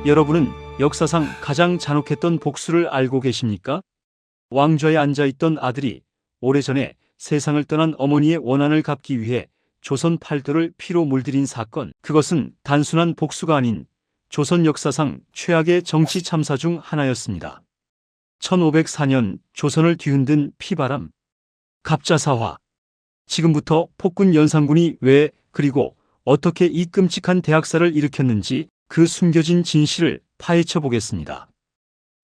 여러분은 역사상 가장 잔혹했던 복수를 알고 계십니까? 왕좌에 앉아있던 아들이 오래전에 세상을 떠난 어머니의 원한을 갚기 위해 조선 팔도를 피로 물들인 사건. 그것은 단순한 복수가 아닌 조선 역사상 최악의 정치 참사 중 하나였습니다. 1504년 조선을 뒤흔든 피바람. 갑자사화. 지금부터 폭군 연산군이 왜 그리고 어떻게 이 끔찍한 대학살을 일으켰는지 그 숨겨진 진실을 파헤쳐 보겠습니다.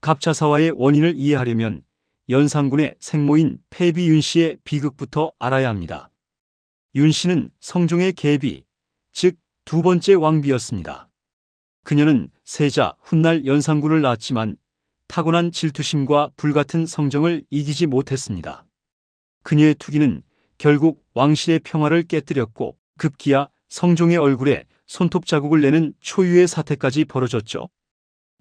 갑자사화의 원인을 이해하려면 연산군의 생모인 패비 윤씨의 비극부터 알아야 합니다. 윤씨는 성종의 계비, 즉 두 번째 왕비였습니다. 그녀는 세자 훗날 연산군을 낳았지만 타고난 질투심과 불같은 성정을 이기지 못했습니다. 그녀의 투기는 결국 왕실의 평화를 깨뜨렸고 급기야 성종의 얼굴에 손톱 자국을 내는 초유의 사태까지 벌어졌죠.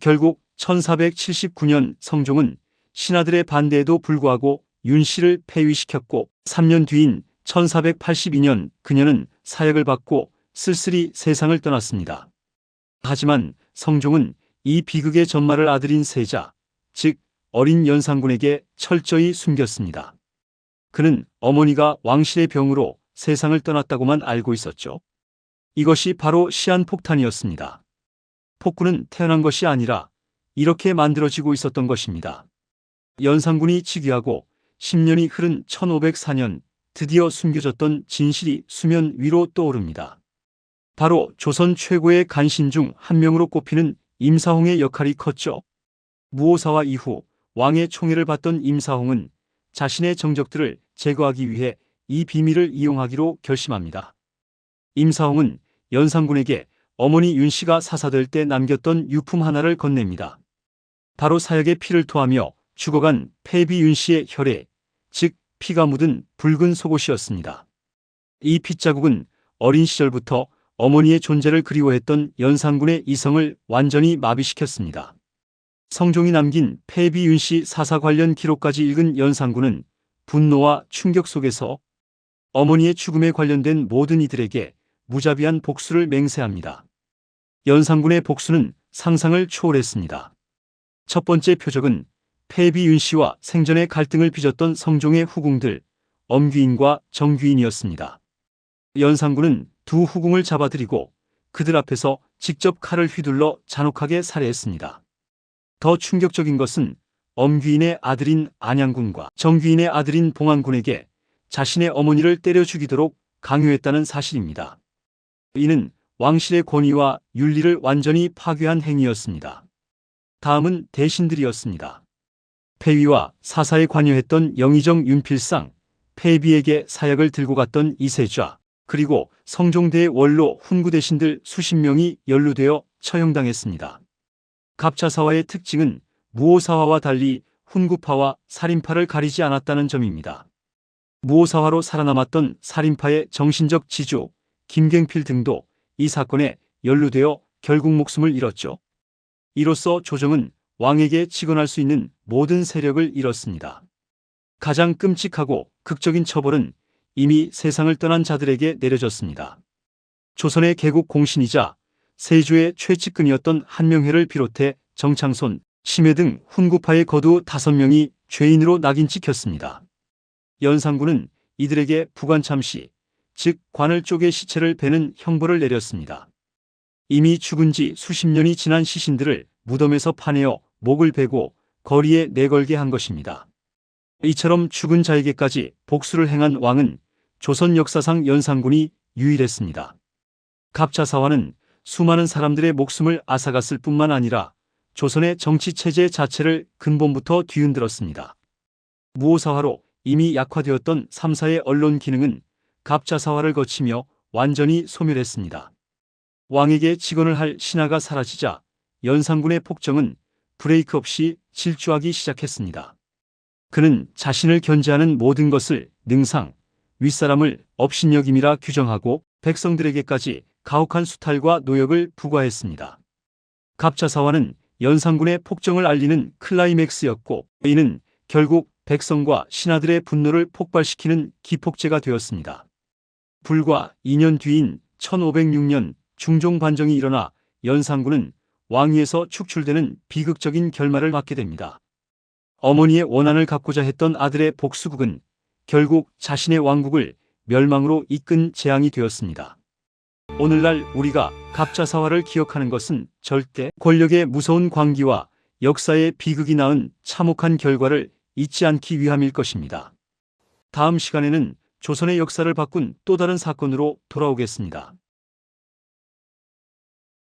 결국 1479년 성종은 신하들의 반대에도 불구하고 윤씨를 폐위시켰고 3년 뒤인 1482년 그녀는 사역을 받고 쓸쓸히 세상을 떠났습니다. 하지만 성종은 이 비극의 전말을 아들인 세자, 즉 어린 연산군에게 철저히 숨겼습니다. 그는 어머니가 왕실의 병으로 세상을 떠났다고만 알고 있었죠. 이것이 바로 시한폭탄이었습니다. 폭군은 태어난 것이 아니라 이렇게 만들어지고 있었던 것입니다. 연산군이 즉위하고 10년이 흐른 1504년 드디어 숨겨졌던 진실이 수면 위로 떠오릅니다. 바로 조선 최고의 간신 중 한 명으로 꼽히는 임사홍의 역할이 컸죠. 무오사화 이후 왕의 총애를 받던 임사홍은 자신의 정적들을 제거하기 위해 이 비밀을 이용하기로 결심합니다. 임사홍은 연산군에게 어머니 윤씨가 사사될 때 남겼던 유품 하나를 건넵니다. 바로 사역에 피를 토하며 죽어간 패비 윤씨의 혈액, 즉 피가 묻은 붉은 속옷이었습니다. 이 핏자국은 어린 시절부터 어머니의 존재를 그리워했던 연산군의 이성을 완전히 마비시켰습니다. 성종이 남긴 패비 윤씨 사사 관련 기록까지 읽은 연산군은 분노와 충격 속에서 어머니의 죽음에 관련된 모든 이들에게 무자비한 복수를 맹세합니다. 연산군의 복수는 상상을 초월했습니다. 첫 번째 표적은 패비 윤씨와 생전의 갈등을 빚었던 성종의 후궁들 엄귀인과 정귀인이었습니다. 연산군은 두 후궁을 잡아들이고 그들 앞에서 직접 칼을 휘둘러 잔혹하게 살해했습니다. 더 충격적인 것은 엄귀인의 아들인 안양군과 정귀인의 아들인 봉안군에게 자신의 어머니를 때려 죽이도록 강요했다는 사실입니다. 이는 왕실의 권위와 윤리를 완전히 파괴한 행위였습니다. 다음은 대신들이었습니다. 폐위와 사사에 관여했던 영의정 윤필상, 패비에게 사약을 들고 갔던 이세좌, 그리고 성종대의 원로 훈구 대신들 수십 명이 연루되어 처형당했습니다. 갑자사화의 특징은 무오사화와 달리 훈구파와 살인파를 가리지 않았다는 점입니다. 무오사화로 살아남았던 살인파의 정신적 지주 김갱필 등도 이 사건에 연루되어 결국 목숨을 잃었죠. 이로써 조정은 왕에게 직언할 수 있는 모든 세력을 잃었습니다. 가장 끔찍하고 극적인 처벌은 이미 세상을 떠난 자들에게 내려졌습니다. 조선의 개국 공신이자 세조의 최측근이었던 한명회를 비롯해 정창손, 심해 등 훈구파의 거두 5명이 죄인으로 낙인 찍혔습니다. 연산군은 이들에게 부관참시, 즉 관을 쪼개 시체를 베는 형벌을 내렸습니다. 이미 죽은 지 수십 년이 지난 시신들을 무덤에서 파내어 목을 베고 거리에 내걸게 한 것입니다. 이처럼 죽은 자에게까지 복수를 행한 왕은 조선 역사상 연산군이 유일했습니다. 갑자사화는 수많은 사람들의 목숨을 앗아갔을 뿐만 아니라 조선의 정치체제 자체를 근본부터 뒤흔들었습니다. 무오사화로 이미 약화되었던 3사의 언론 기능은 갑자사화를 거치며 완전히 소멸했습니다. 왕에게 직언을 할 신하가 사라지자 연산군의 폭정은 브레이크 없이 질주하기 시작했습니다. 그는 자신을 견제하는 모든 것을 능상, 윗사람을 업신여김이라 규정하고 백성들에게까지 가혹한 수탈과 노역을 부과했습니다. 갑자사화는 연산군의 폭정을 알리는 클라이맥스였고 이는 결국 백성과 신하들의 분노를 폭발시키는 기폭제가 되었습니다. 불과 2년 뒤인 1506년 중종반정이 일어나 연산군은 왕위에서 축출되는 비극적인 결말을 맞게 됩니다. 어머니의 원한을 갚고자 했던 아들의 복수국은 결국 자신의 왕국을 멸망으로 이끈 재앙이 되었습니다. 오늘날 우리가 갑자사화를 기억하는 것은 절대 권력의 무서운 광기와 역사의 비극이 낳은 참혹한 결과를 잊지 않기 위함일 것입니다. 다음 시간에는 조선의 역사를 바꾼 또 다른 사건으로 돌아오겠습니다.